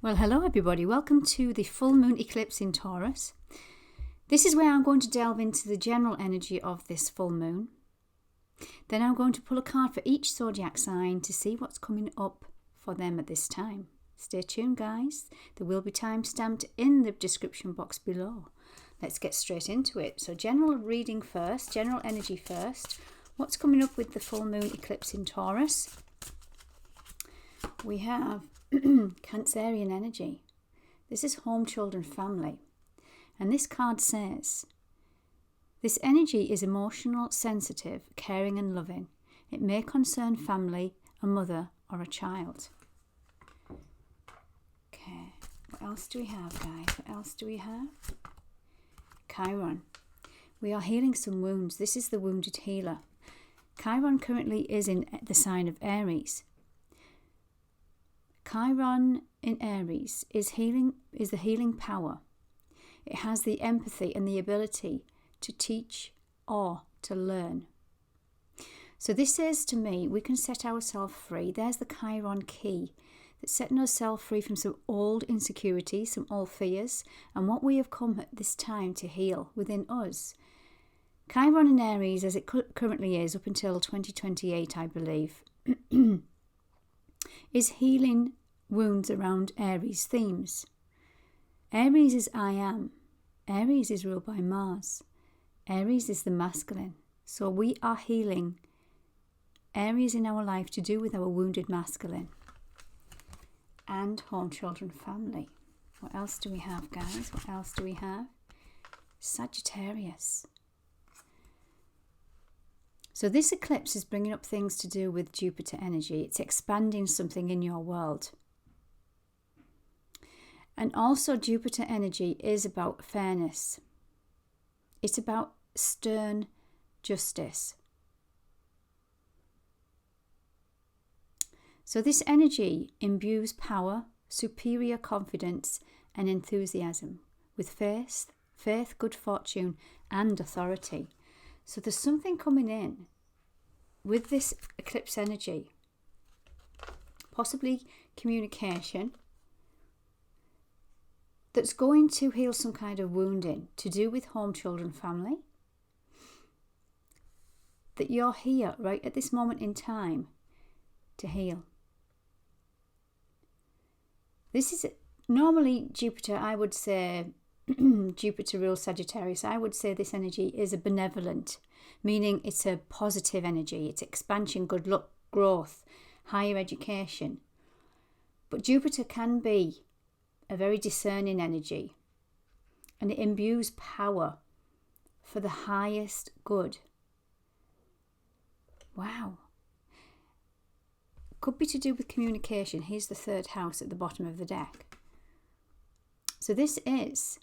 Well, hello everybody. Welcome to the full moon eclipse in Taurus. This is where I'm going to delve into the general energy of this full moon. Then I'm going to pull a card for each zodiac sign to see what's coming up for them at this time. Stay tuned, guys. There will be time stamped in the description box below. Let's get straight into it. So general reading first, general energy first. What's coming up with the full moon eclipse in Taurus? We have Cancerian energy. This is home, children, family. And this card says, this energy is emotional, sensitive, caring and loving. It may concern family, a mother or a child. Okay, what else do we have, guys? What else do we have? Chiron. We are healing some wounds. This is the wounded healer. Chiron currently is in the sign of Aries. Chiron in Aries is the healing power. It has the empathy and the ability to teach or to learn. So this says to me, we can set ourselves free. There's the Chiron key. That's setting ourselves free from some old insecurities, some old fears, and what we have come at this time to heal within us. Chiron in Aries, as it currently is, up until 2028, I believe, is healing wounds around Aries themes. Aries is I am. Aries is ruled by Mars. Aries is the masculine. So we are healing areas in our life to do with our wounded masculine. And home, children, family. What else do we have, guys? What else do we have? Sagittarius. So this eclipse is bringing up things to do with Jupiter energy. It's expanding something in your world. And also Jupiter energy is about fairness. It's about stern justice. So this energy imbues power, superior confidence and enthusiasm with faith, good fortune and authority. So there's something coming in with this eclipse energy, possibly communication, that's going to heal some kind of wounding to do with home, children, family. That you're here right at this moment in time to heal. This is normally Jupiter, I would say, Jupiter rules Sagittarius. I would say this energy is a benevolent, meaning it's a positive energy. It's expansion, good luck, growth, higher education. But Jupiter can be a very discerning energy, and it imbues power for the highest good. Wow. Could be to do with communication. Here's the third house at the bottom of the deck. So this is,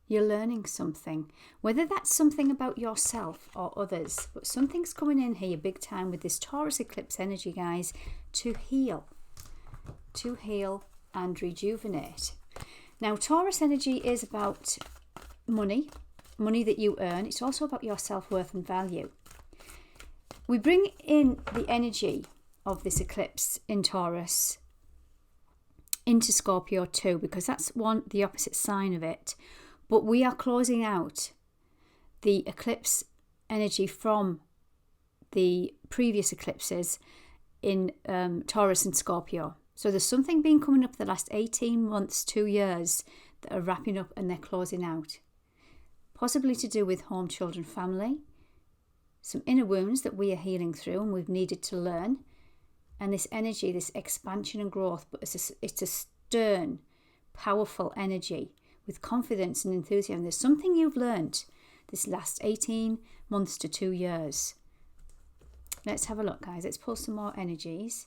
you're learning something, whether that's something about yourself or others, but something's coming in here big time with this Taurus eclipse energy, guys, to heal and rejuvenate. Now, Taurus energy is about money that you earn. It's also about your self-worth and value. We bring in the energy of this eclipse in Taurus into Scorpio too, because that's the opposite sign of it. But we are closing out the eclipse energy from the previous eclipses in Taurus and Scorpio. So there's something been coming up the last 18 months, 2 years, that are wrapping up and they're closing out. Possibly to do with home, children, family. Some inner wounds that we are healing through and we've needed to learn. And this energy, this expansion and growth, but it's a stern, powerful energy with confidence and enthusiasm. There's something you've learned this last 18 months to 2 years. Let's have a look, guys. Let's pull some more energies.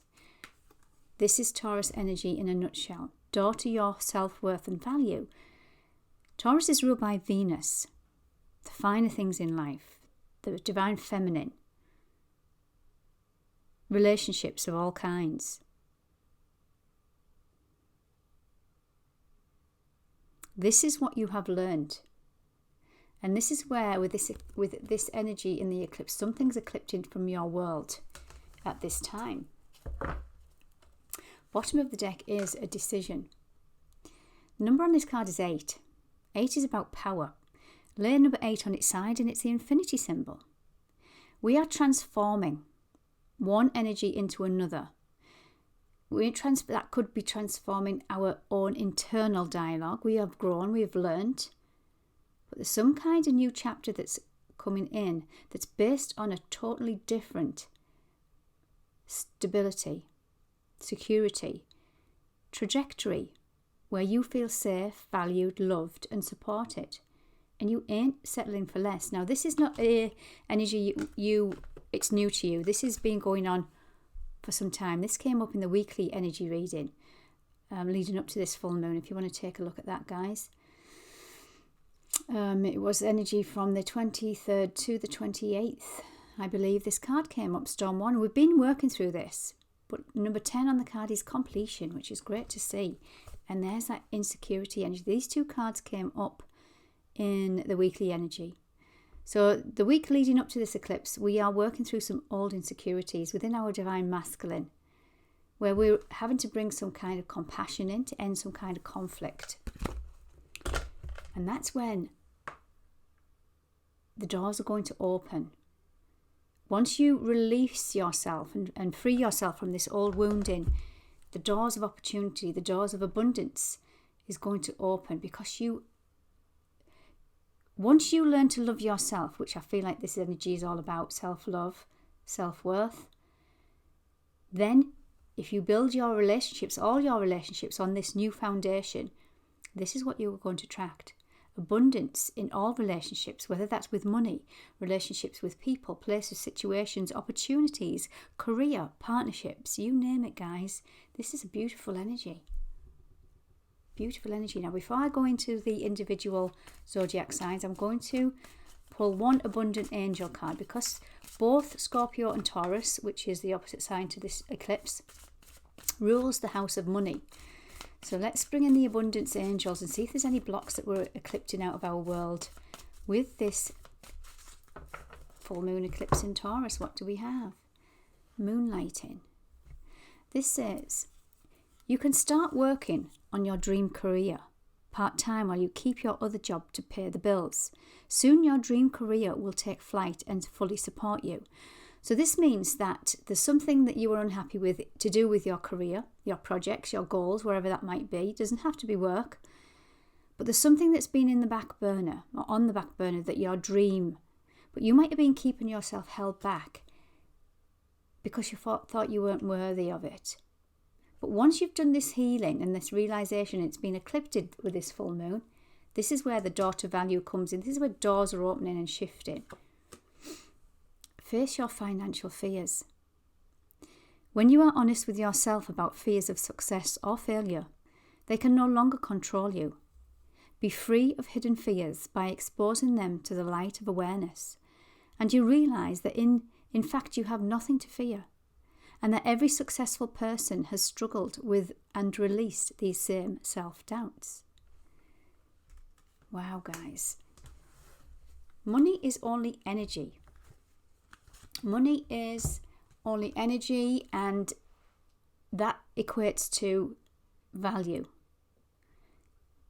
This is Taurus energy in a nutshell. Door to your self-worth and value. Taurus is ruled by Venus, the finer things in life, the divine feminine, relationships of all kinds. This is what you have learned. And this is where, with this energy in the eclipse, something's eclipsed from your world at this time. Bottom of the deck is a decision. The number on this card is 8. 8 is about power. Layer number 8 on its side, and it's the infinity symbol. We are transforming one energy into another. That could be transforming our own internal dialogue. We have grown, we have learned. But there's some kind of new chapter that's coming in that's based on a totally different stability, security, trajectory, where you feel safe, valued, loved and supported. And you ain't settling for less. Now, this is not a energy it's new to you. This has been going on for some time. This came up in the weekly energy reading leading up to this full moon, if you want to take a look at that, guys. It was energy from the 23rd to the 28th, I believe. This card came up, Storm 1. We've been working through this, but number 10 on the card is completion, which is great to see. And there's that insecurity energy. These two cards came up in the weekly energy. So the week leading up to this eclipse, we are working through some old insecurities within our divine masculine, where we're having to bring some kind of compassion in to end some kind of conflict. And that's when the doors are going to open. Once you release yourself and free yourself from this old wounding, the doors of opportunity, the doors of abundance is going to open, because once you learn to love yourself, which I feel like this energy is all about, self-love, self-worth, then if you build your relationships, all your relationships on this new foundation, this is what you're going to attract. Abundance in all relationships, whether that's with money, relationships with people, places, situations, opportunities, career, partnerships, you name it, guys. This is a beautiful energy. Beautiful energy. Now, before I go into the individual zodiac signs, I'm going to pull one abundant angel card, because both Scorpio and Taurus, which is the opposite sign to this eclipse, rules the house of money. So let's bring in the abundance angels and see if there's any blocks that we're eclipsing out of our world with this full moon eclipse in Taurus. What do we have? Moonlighting. This says you can start working on your dream career part-time while you keep your other job to pay the bills. Soon your dream career will take flight and fully support you. So this means that there's something that you are unhappy with to do with your career, your projects, your goals, wherever that might be. It doesn't have to be work. But there's something that's been in the back burner, or on the back burner, that your dream. But you might have been keeping yourself held back because you thought you weren't worthy of it. But once you've done this healing and this realization, it's been eclipsed with this full moon, this is where the door to value comes in. This is where doors are opening and shifting. Face your financial fears. When you are honest with yourself about fears of success or failure, they can no longer control you. Be free of hidden fears by exposing them to the light of awareness, and you realize that in fact you have nothing to fear, and that every successful person has struggled with and released these same self-doubts. Wow, guys. Money is only energy. Money is only energy, and that equates to value.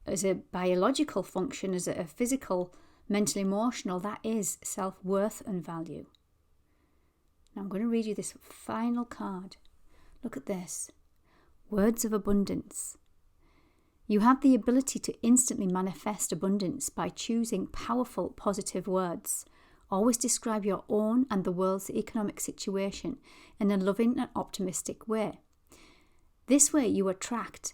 As a biological function, as a physical, mental, emotional, that is self-worth and value. Now I'm going to read you this final card. Look at this. Words of abundance. You have the ability to instantly manifest abundance by choosing powerful, positive words. Always describe your own and the world's economic situation in a loving and optimistic way. This way you attract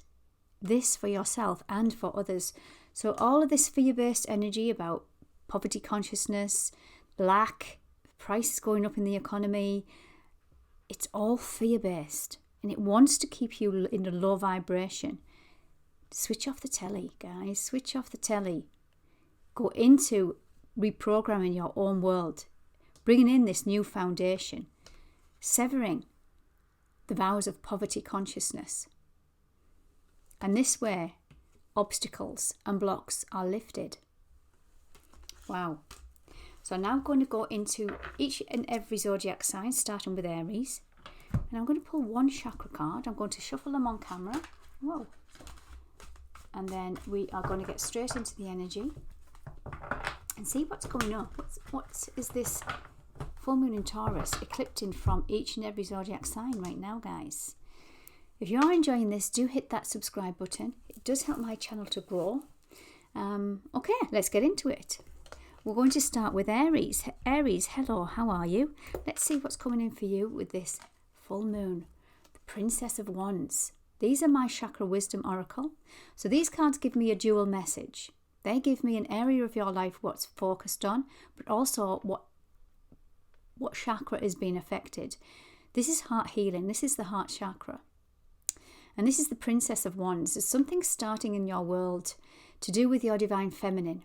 this for yourself and for others. So all of this fear-based energy about poverty consciousness, lack, prices going up in the economy, it's all fear-based, and it wants to keep you in a low vibration. Switch off the telly, guys. Switch off the telly. Go into reprogramming your own world, bringing in this new foundation, severing the vows of poverty consciousness. And this way, obstacles and blocks are lifted. Wow. So now I'm going to go into each and every zodiac sign, starting with Aries. And I'm going to pull one chakra card. I'm going to shuffle them on camera. Whoa. And then we are going to get straight into the energy and see what's going on. What is this full moon in Taurus eclipsing from each and every zodiac sign right now, guys? If you are enjoying this, do hit that subscribe button. It does help my channel to grow. Okay, let's get into it. We're going to start with Aries. Aries, hello, how are you? Let's see what's coming in for you with this full moon. The Princess of Wands. These are my chakra wisdom oracle. So these cards give me a dual message. They give me an area of your life what's focused on, but also what chakra is being affected. This is heart healing. This is the heart chakra. And this is the Princess of Wands. There's something starting in your world to do with your divine feminine.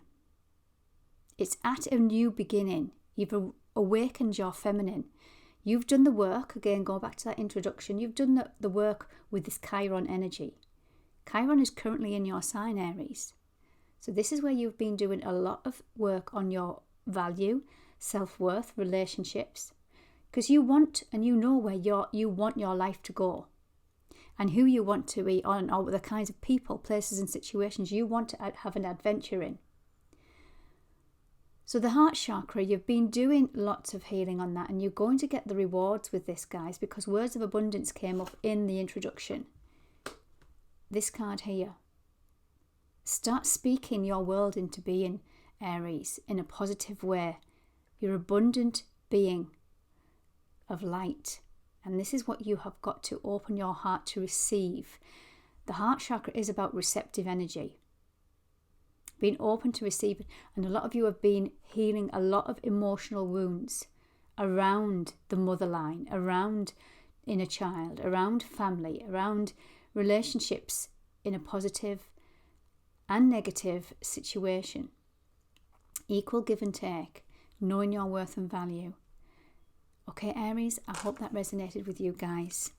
It's at a new beginning. You've awakened your feminine. You've done the work. Again, go back to that introduction. You've done the work with this Chiron energy. Chiron is currently in your sign, Aries. So this is where you've been doing a lot of work on your value, self-worth, relationships. Because you want and you know where you want your life to go. And who you want to be on, or the kinds of people, places and situations you want to have an adventure in. So the heart chakra, you've been doing lots of healing on that, and you're going to get the rewards with this, guys, because words of abundance came up in the introduction. This card here. Start speaking your world into being, Aries, in a positive way. You're abundant being of light. And this is what you have got to open your heart to receive. The heart chakra is about receptive energy. Being open to receive it. And a lot of you have been healing a lot of emotional wounds around the motherline, around inner child, around family, around relationships in a positive and negative situation. Equal give and take. Knowing your worth and value. Okay, Aries, I hope that resonated with you guys.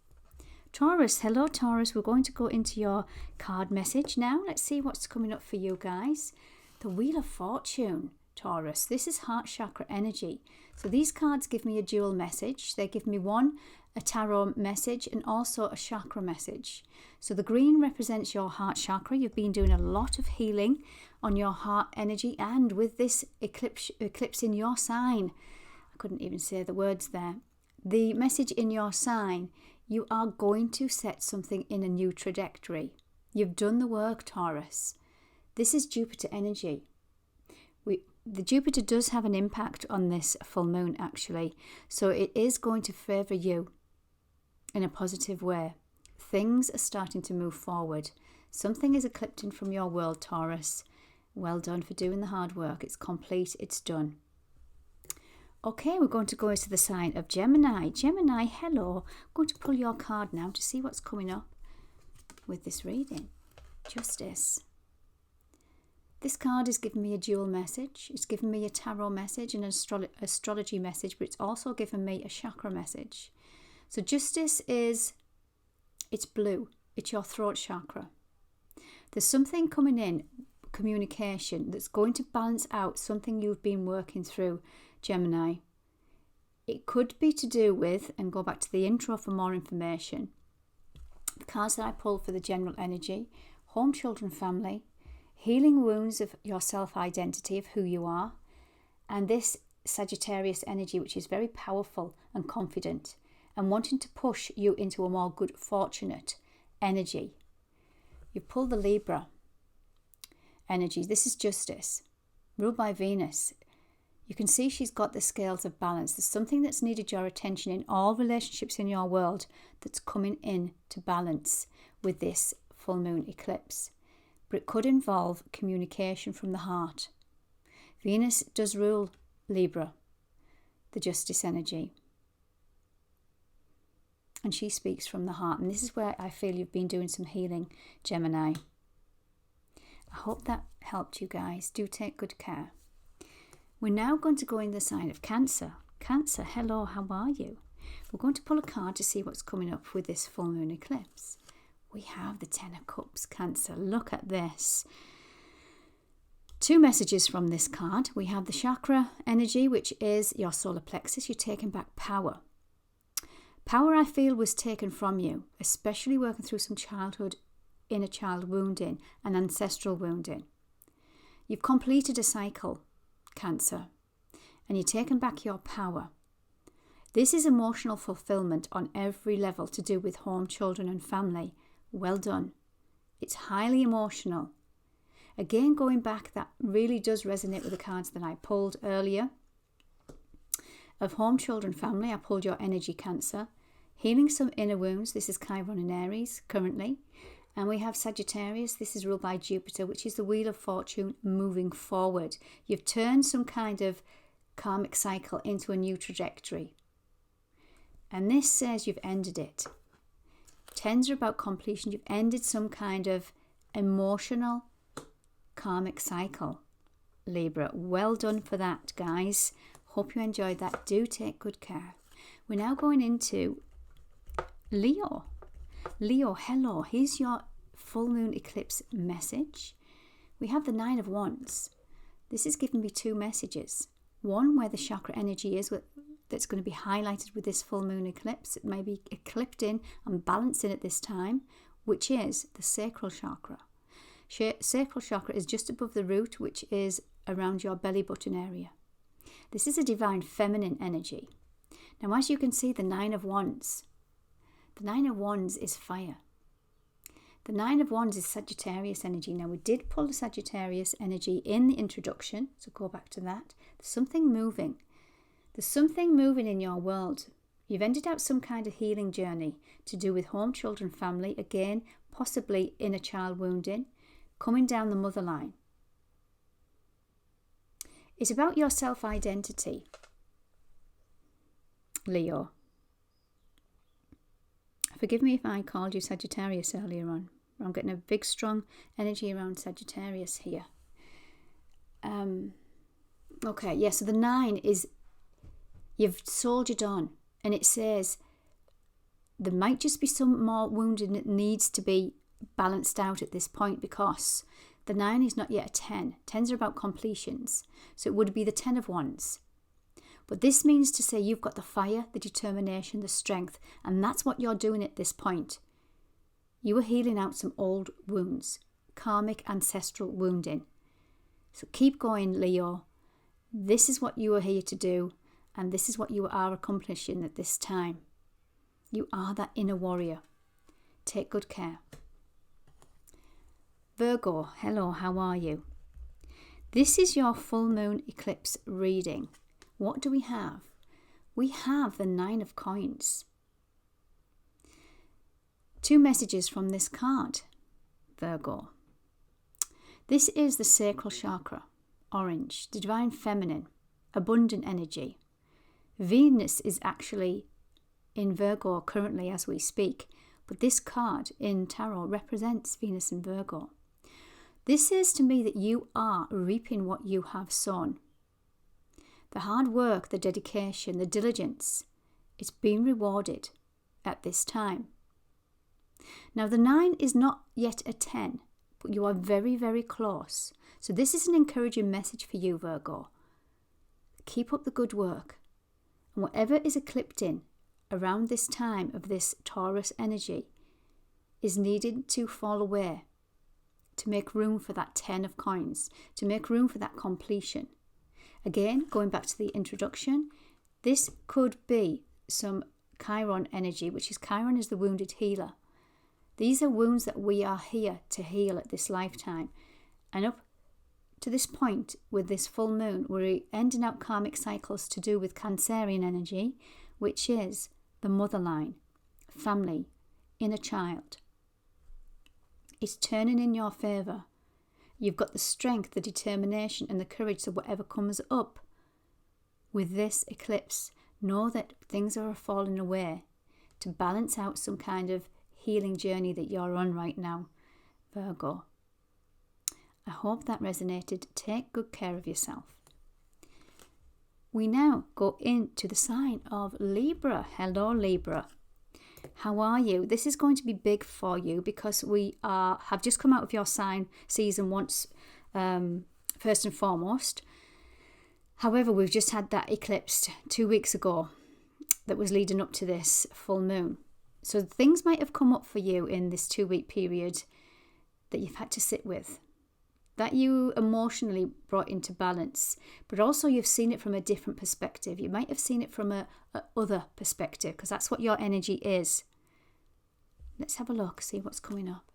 Taurus, hello Taurus. We're going to go into your card message now. Let's see what's coming up for you guys. The Wheel of Fortune, Taurus. This is heart chakra energy. So these cards give me a dual message. They give me a tarot message and also a chakra message. So the green represents your heart chakra. You've been doing a lot of healing on your heart energy, and with this eclipse in your sign, couldn't even say the words there. The message in your sign, you are going to set something in a new trajectory. You've done the work, Taurus. This is Jupiter energy. The Jupiter does have an impact on this full moon, actually. So it is going to favour you in a positive way. Things are starting to move forward. Something is eclipsing from your world, Taurus. Well done for doing the hard work. It's complete. It's done. Okay, we're going to go into the sign of Gemini. Gemini, hello. I'm going to pull your card now to see what's coming up with this reading. Justice. This card is giving me a dual message. It's giving me a tarot message and an astrology message, but it's also given me a chakra message. So justice is, it's blue. It's your throat chakra. There's something coming in, communication, that's going to balance out something you've been working through, Gemini. It could be to do with, and go back to the intro for more information, the cards that I pulled for the general energy: home, children, family, healing wounds of your self-identity, of who you are, and this Sagittarius energy, which is very powerful and confident and wanting to push you into a more good, fortunate energy. You pull the Libra energy. This is justice, ruled by Venus. You can see she's got the scales of balance. There's something that's needed your attention in all relationships in your world that's coming in to balance with this full moon eclipse. But it could involve communication from the heart. Venus does rule Libra, the justice energy. And she speaks from the heart. And this is where I feel you've been doing some healing, Gemini. I hope that helped you guys. Do take good care. We're now going to go in the sign of Cancer. Cancer, hello, how are you? We're going to pull a card to see what's coming up with this full moon eclipse. We have the Ten of Cups, Cancer. Look at this. Two messages from this card. We have the chakra energy, which is your solar plexus. You're taking back power. Power, I feel, was taken from you, especially working through some childhood inner child wounding and ancestral wounding. You've completed a cycle, Cancer, and you've taken back your power. This is emotional fulfillment on every level to do with home, children and family. Well done. It's highly emotional. Again, going back, that really does resonate with the cards that I pulled earlier. Of home, children, family, I pulled your energy, Cancer. Healing some inner wounds. This is Chiron in Aries currently. And we have Sagittarius. This is ruled by Jupiter, which is the Wheel of Fortune moving forward. You've turned some kind of karmic cycle into a new trajectory. And this says you've ended it. Tens are about completion. You've ended some kind of emotional karmic cycle, Libra. Well done for that, guys. Hope you enjoyed that. Do take good care. We're now going into Leo. Leo, hello. Here's your full moon eclipse message. We have the Nine of Wands. This is giving me two messages. One, where the chakra energy is, that's going to be highlighted with this full moon eclipse. It may be eclipsing and balancing at this time, which is the sacral chakra. Sacral chakra is just above the root, which is around your belly button area. This is a divine feminine energy. Now, as you can see, the Nine of Wands. The Nine of Wands is fire. The Nine of Wands is Sagittarius energy. Now, we did pull the Sagittarius energy in the introduction, so go back to that. There's something moving. There's something moving in your world. You've ended out some kind of healing journey to do with home, children, family. Again, possibly inner child wounding, coming down the mother line. It's about your self-identity, Leo. Forgive me if I called you Sagittarius earlier on. I'm getting a big, strong energy around Sagittarius here. Okay, yeah, so the 9 is you've soldiered on. And it says there might just be some more wounding that needs to be balanced out at this point, because the 9 is not yet a 10. 10s are about completions. So it would be the 10 of Wands. But this means to say you've got the fire, the determination, the strength, and that's what you're doing at this point. You are healing out some old wounds, karmic ancestral wounding. So keep going, Leo. This is what you are here to do, and this is what you are accomplishing at this time. You are that inner warrior. Take good care. Virgo, hello, how are you? This is your full moon eclipse reading. What do we have? We have the 9 of Coins. Two messages from this card, Virgo. This is the sacral chakra, orange, the divine feminine, abundant energy. Venus is actually in Virgo currently as we speak, but this card in tarot represents Venus in Virgo. This says to me that you are reaping what you have sown. The hard work, the dedication, the diligence, it's been rewarded at this time. Now, the 9 is not yet a 10, but you are very, very close. So this is an encouraging message for you, Virgo. Keep up the good work. And whatever is eclipsing around this time of this Taurus energy is needed to fall away, to make room for that 10 of Coins, to make room for that completion. Again, going back to the introduction, this could be some Chiron energy, which is Chiron is the wounded healer. These are wounds that we are here to heal at this lifetime. And up to this point, with this full moon, we're ending out karmic cycles to do with Cancerian energy, which is the mother line, family, inner child. It's turning in your favour. You've got the strength, the determination and the courage, so whatever comes up with this eclipse, know that things are falling away to balance out some kind of healing journey that you're on right now, Virgo. I hope that resonated. Take good care of yourself. We now go into the sign of Libra. Hello, Libra. How are you? This is going to be big for you because we have just come out of your sign season once, first and foremost. However, we've just had that eclipse 2 weeks ago. that was leading up to this full moon. So things might have come up for you in this 2-week period that you've had to sit with, that you emotionally brought into balance, but also you've seen it from a different perspective. You might have seen it from a other perspective, because that's what your energy is. Let's have a look, see what's coming up.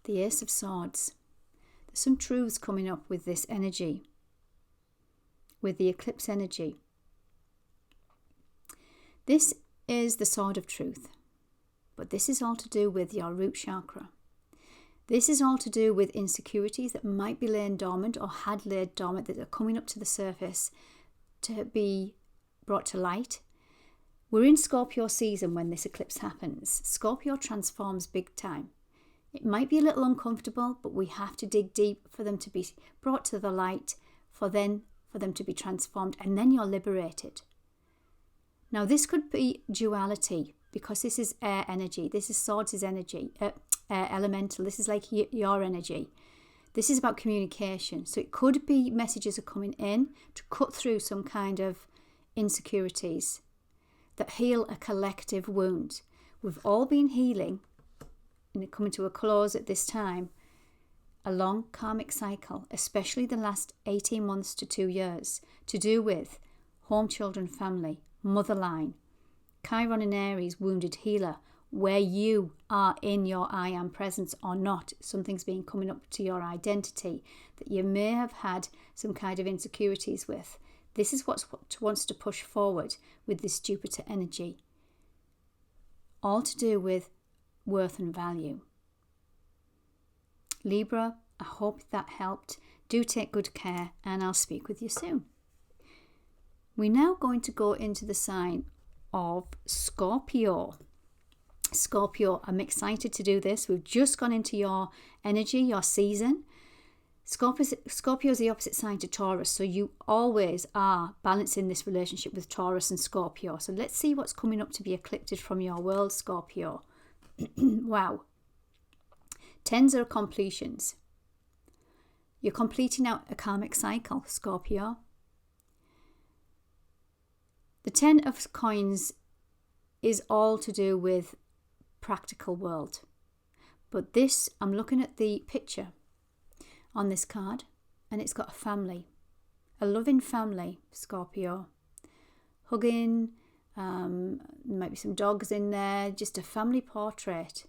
The Ace of Swords. There's some truths coming up with this energy, with the eclipse energy. This is the sword of truth, but this is all to do with your root chakra. This is all to do with insecurities that might be laying dormant or had laid dormant, that are coming up to the surface to be brought to light. We're in Scorpio season when this eclipse happens. Scorpio transforms big time. It might be a little uncomfortable, but we have to dig deep for them to be brought to the light, for them to be transformed, and then you're liberated. Now this could be duality, because this is air energy. This is swords' energy, air elemental. This is like your energy. This is about communication. So it could be messages are coming in to cut through some kind of insecurities that heal a collective wound. We've all been healing, and coming to a close at this time, a long karmic cycle, especially the last 18 months to 2 years, to do with home, children, family, mother line, Chiron and Aries, wounded healer, where you are in your I am presence or not. Something's been coming up to your identity that you may have had some kind of insecurities with. This is what wants to push forward with this Jupiter energy. All to do with worth and value. Libra, I hope that helped. Do take good care, and I'll speak with you soon. We're now going to go into the sign of Scorpio. Scorpio, I'm excited to do this. We've just gone into your energy, your season. Scorpio is the opposite sign to Taurus, so you always are balancing this relationship with Taurus and Scorpio. So let's see what's coming up to be eclipsed from your world, Scorpio. Wow. Tens are completions. You're completing out a karmic cycle, Scorpio. The 10 of coins is all to do with practical world. But this, I'm looking at the picture on this card, and it's got a family, a loving family, Scorpio. Hugging, might be some dogs in there, just a family portrait.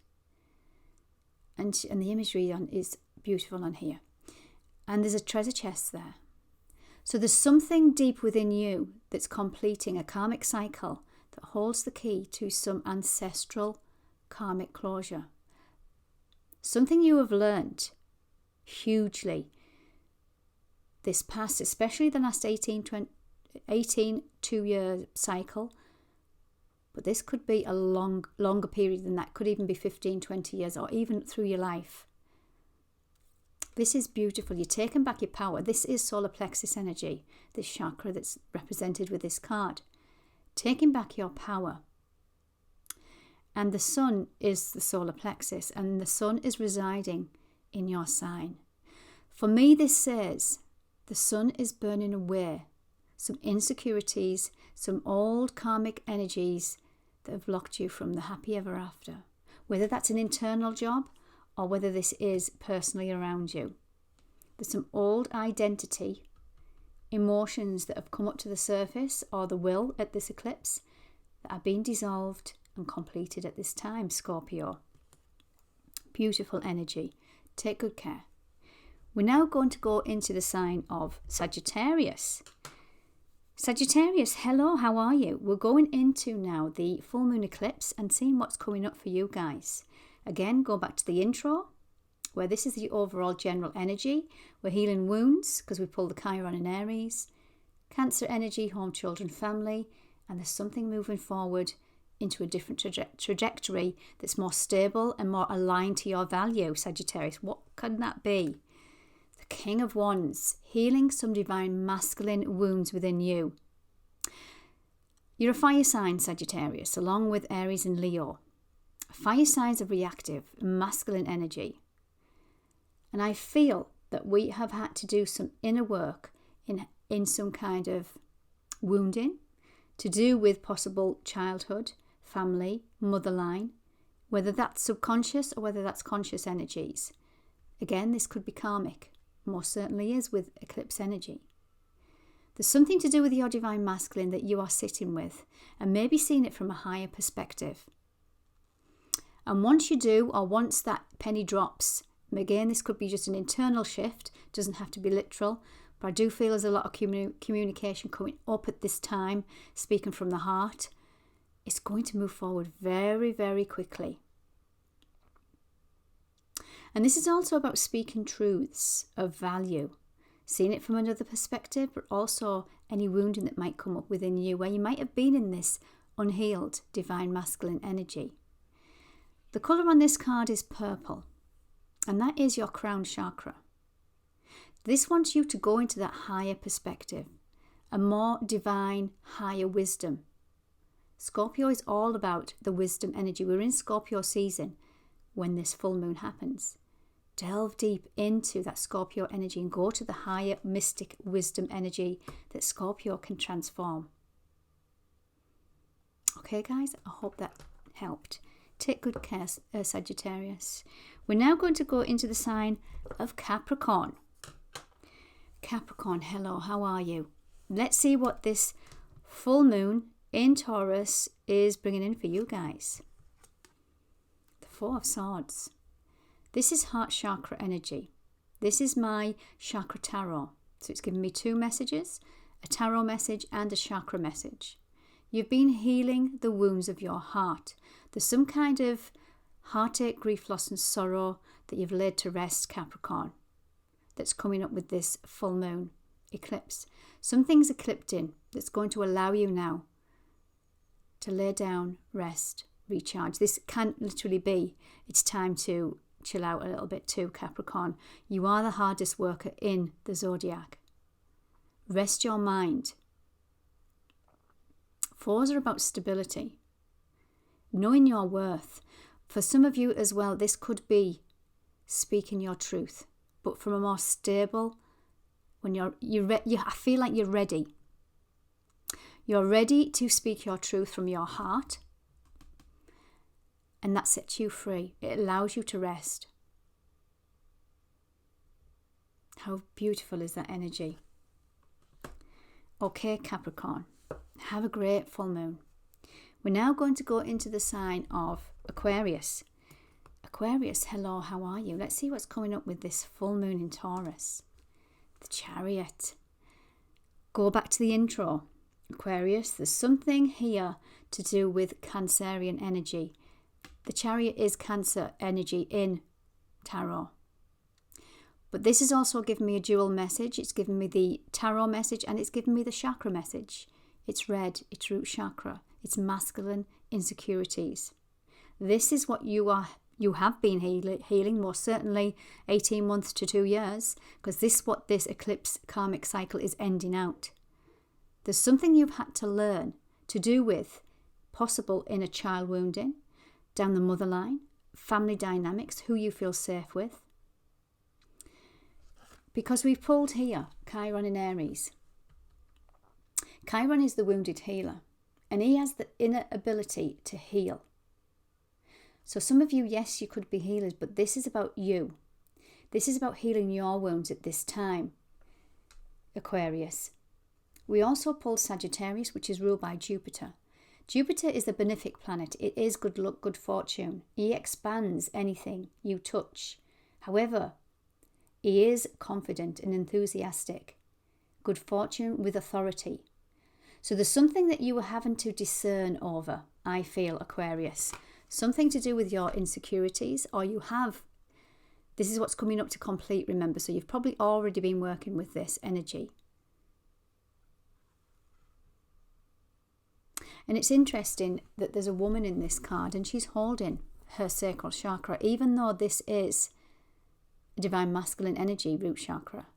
And the imagery is beautiful on here. And there's a treasure chest there. So there's something deep within you that's completing a karmic cycle that holds the key to some ancestral karmic closure. Something you have learned hugely this past, especially the last 18 2-year cycle. But this could be a longer period than that. Could even be 15, 20 years, or even through your life. This is beautiful. You're taking back your power. This is solar plexus energy, this chakra that's represented with this card. Taking back your power. And the sun is the solar plexus, and the sun is residing in your sign. For me, this says the sun is burning away some insecurities, some old karmic energies that have blocked you from the happy ever after. Whether that's an internal job or whether this is personally around you. There's some old identity, emotions that have come up to the surface, or the will at this eclipse, that are being dissolved and completed at this time, Scorpio. Beautiful energy. Take good care. We're now going to go into the sign of Sagittarius. Sagittarius, hello, how are you? We're going into now the full moon eclipse and seeing what's coming up for you guys. Again, go back to the intro, where this is the overall general energy. We're healing wounds because we pulled the Chiron and Aries. Cancer energy, home, children, family. And there's something moving forward into a different trajectory that's more stable and more aligned to your value, Sagittarius. What can that be? The King of Wands, healing some divine masculine wounds within you. You're a fire sign, Sagittarius, along with Aries and Leo. Fire signs are reactive, masculine energy. And I feel that we have had to do some inner work in some kind of wounding, to do with possible childhood, family, motherline, whether that's subconscious or whether that's conscious energies. Again, this could be karmic, most certainly is with eclipse energy. There's something to do with your divine masculine that you are sitting with and maybe seeing it from a higher perspective. And once you do, or once that penny drops, again, this could be just an internal shift, doesn't have to be literal, but I do feel there's a lot of communication coming up at this time, speaking from the heart. It's going to move forward very, very quickly. And this is also about speaking truths of value, seeing it from another perspective, but also any wounding that might come up within you where you might have been in this unhealed divine masculine energy. The colour on this card is purple, and that is your crown chakra. This wants you to go into that higher perspective, a more divine, higher wisdom. Scorpio is all about the wisdom energy. We're in Scorpio season when this full moon happens. Delve deep into that Scorpio energy and go to the higher mystic wisdom energy that Scorpio can transform. Okay, guys, I hope that helped. Take good care, Sagittarius. We're now going to go into the sign of Capricorn. Capricorn, hello, how are you? Let's see what this full moon in Taurus is bringing in for you guys. The Four of Swords. This is heart chakra energy. This is my chakra tarot. So it's giving me two messages, a tarot message and a chakra message. You've been healing the wounds of your heart. There's some kind of heartache, grief, loss and sorrow that you've laid to rest, Capricorn, that's coming up with this full moon eclipse. Something's eclipsing that's going to allow you now to lay down, rest, recharge. This can literally be, it's time to chill out a little bit too, Capricorn. You are the hardest worker in the zodiac. Rest your mind. Fours are about stability, knowing your worth. For some of you as well, this could be speaking your truth, but from a more stable, when I feel like you're ready. You're ready to speak your truth from your heart. And that sets you free. It allows you to rest. How beautiful is that energy? Okay, Capricorn, have a great full moon. We're now going to go into the sign of Aquarius. Aquarius, hello, how are you? Let's see what's coming up with this full moon in Taurus. The Chariot. Go back to the intro. Aquarius, there's something here to do with Cancerian energy. The Chariot is Cancer energy in tarot. But this is also giving me a dual message. It's giving me the tarot message and it's giving me the chakra message. It's red, it's root chakra, it's masculine insecurities. This is what you have been healing, most certainly 18 months to 2 years, because this is what this eclipse karmic cycle is ending out. There's something you've had to learn to do with possible inner child wounding, down the mother line, family dynamics, who you feel safe with. Because we've pulled here, Chiron in Aries. Chiron is the wounded healer, and he has the inner ability to heal. So some of you, yes, you could be healers, but this is about you. This is about healing your wounds at this time, Aquarius. We also pulled Sagittarius, which is ruled by Jupiter. Jupiter is the benefic planet. It is good luck, good fortune. He expands anything you touch. However, he is confident and enthusiastic. Good fortune with authority. So there's something that you are having to discern over, I feel, Aquarius. Something to do with your insecurities, or you have. This is what's coming up to complete, remember. So you've probably already been working with this energy. And it's interesting that there's a woman in this card and she's holding her sacral chakra, even though this is a divine masculine energy, root chakra.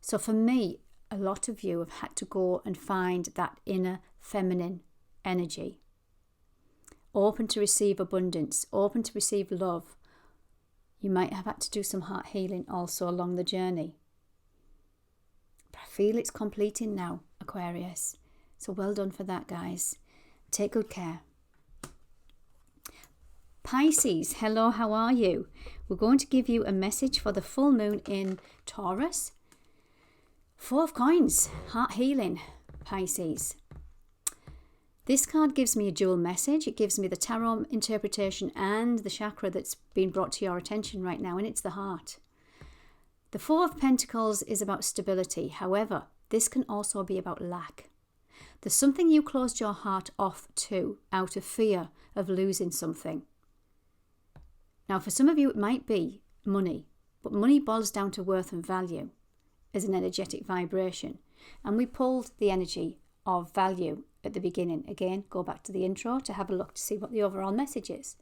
So for me, a lot of you have had to go and find that inner feminine energy. Open to receive abundance, open to receive love. You might have had to do some heart healing also along the journey. But I feel it's completing now, Aquarius. So well done for that, guys. Take good care. Pisces, hello, how are you? We're going to give you a message for the full moon in Taurus. Four of Coins, heart healing, Pisces. This card gives me a dual message. It gives me the tarot interpretation and the chakra that's been brought to your attention right now, and it's the heart. The Four of Pentacles is about stability. However, this can also be about lack. There's something you closed your heart off to out of fear of losing something. Now, for some of you, it might be money, but money boils down to worth and value as an energetic vibration. And we pulled the energy of value at the beginning. Again, go back to the intro to have a look to see what the overall message is.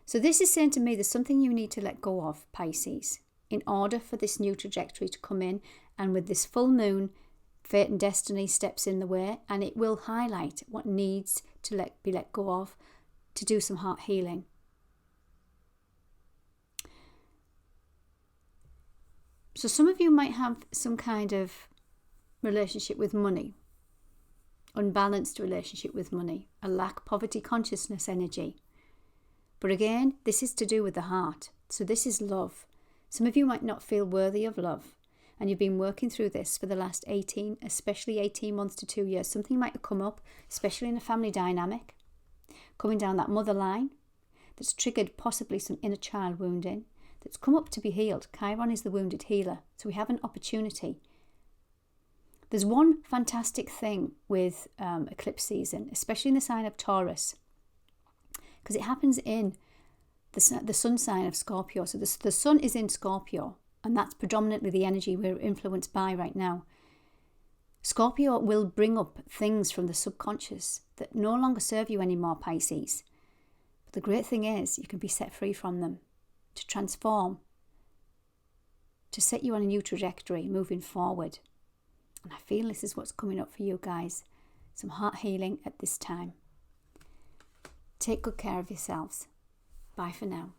So this is saying to me there's something you need to let go of, Pisces, in order for this new trajectory to come in. And with this full moon, fate and destiny steps in the way, and it will highlight what needs to be let go of to do some heart healing. So some of you might have some kind of relationship with money, unbalanced relationship with money, a lack, poverty, consciousness energy. But again, this is to do with the heart. So this is love. Some of you might not feel worthy of love, and you've been working through this for the last 18 months to 2 years. Something might have come up, especially in a family dynamic, coming down that mother line, that's triggered possibly some inner child wounding, that's come up to be healed. Chiron is the wounded healer. So we have an opportunity. There's one fantastic thing with eclipse season, especially in the sign of Taurus, because it happens in the sun sign of Scorpio. So the sun is in Scorpio, and that's predominantly the energy we're influenced by right now. Scorpio will bring up things from the subconscious that no longer serve you anymore, Pisces. But the great thing is you can be set free from them, to transform, to set you on a new trajectory moving forward. And I feel this is what's coming up for you guys. Some heart healing at this time. Take good care of yourselves. Bye for now.